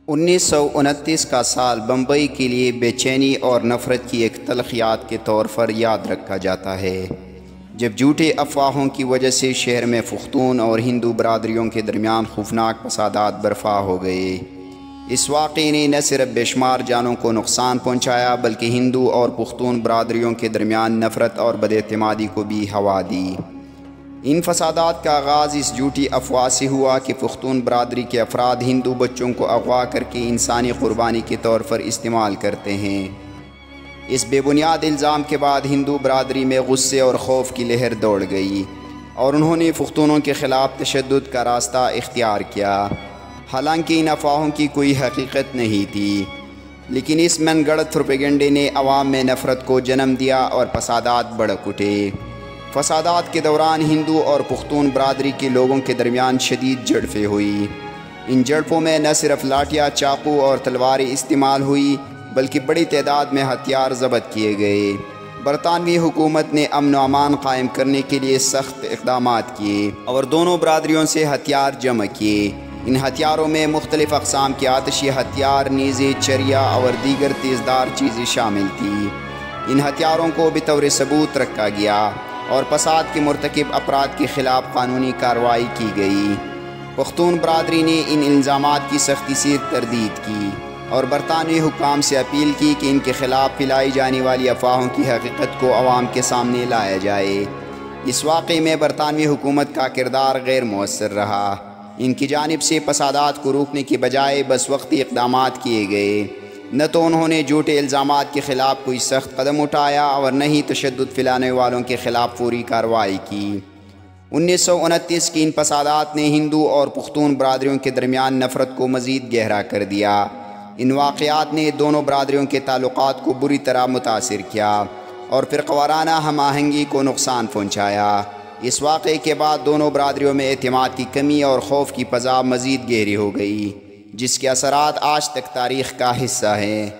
1929 کا سال بمبئی کے لیے بے چینی اور نفرت کی ایک تلخ یاد کے طور پر یاد رکھا جاتا ہے، جب جھوٹے افواہوں کی وجہ سے شہر میں پختون اور ہندو برادریوں کے درمیان خوفناک فسادات برپا ہو گئے۔ اس واقعے نے نہ صرف بے شمار جانوں کو نقصان پہنچایا بلکہ ہندو اور پختون برادریوں کے درمیان نفرت اور بداعتمادی کو بھی ہوا دی۔ ان فسادات کا آغاز اس جھوٹی افواہ سے ہوا کہ پختون برادری کے افراد ہندو بچوں کو اغوا کر کے انسانی قربانی کے طور پر استعمال کرتے ہیں۔ اس بے بنیاد الزام کے بعد ہندو برادری میں غصے اور خوف کی لہر دوڑ گئی اور انہوں نے پختونوں کے خلاف تشدد کا راستہ اختیار کیا۔ حالانکہ ان افواہوں کی کوئی حقیقت نہیں تھی، لیکن اس من گڑت پروپیگنڈے نے عوام میں نفرت کو جنم دیا اور فسادات بھڑک اٹھے۔ فسادات کے دوران ہندو اور پختون برادری کے لوگوں کے درمیان شدید جھڑپیں ہوئی۔ ان جھڑپوں میں نہ صرف لاٹھیاں، چاقو اور تلواریں استعمال ہوئی بلکہ بڑی تعداد میں ہتھیار ضبط کیے گئے۔ برطانوی حکومت نے امن و امان قائم کرنے کے لیے سخت اقدامات کیے اور دونوں برادریوں سے ہتھیار جمع کیے۔ ان ہتھیاروں میں مختلف اقسام کے آتشی ہتھیار، نیزے، چریا اور دیگر تیزدار چیزیں شامل تھیں۔ ان ہتھیاروں کو بطور ثبوت رکھا گیا اور فساد کے مرتکب افراد کے خلاف قانونی کارروائی کی گئی۔ پختون برادری نے ان الزامات کی سختی سے تردید کی اور برطانوی حکام سے اپیل کی کہ ان کے خلاف پھیلائی جانے والی افواہوں کی حقیقت کو عوام کے سامنے لایا جائے۔ اس واقعے میں برطانوی حکومت کا کردار غیر مؤثر رہا۔ ان کی جانب سے فسادات کو روکنے کے بجائے بس وقتی اقدامات کیے گئے۔ نہ تو انہوں نے جھوٹے الزامات کے خلاف کوئی سخت قدم اٹھایا اور نہ ہی تشدد پھیلانے والوں کے خلاف فوری کارروائی کی۔ 1929 کی ان فسادات نے ہندو اور پختون برادریوں کے درمیان نفرت کو مزید گہرا کر دیا۔ ان واقعات نے دونوں برادریوں کے تعلقات کو بری طرح متاثر کیا اور فرقہ وارانہ ہم آہنگی کو نقصان پہنچایا۔ اس واقعے کے بعد دونوں برادریوں میں اعتماد کی کمی اور خوف کی فضا مزید گہری ہو گئی، جس کے اثرات آج تک تاریخ کا حصہ ہیں۔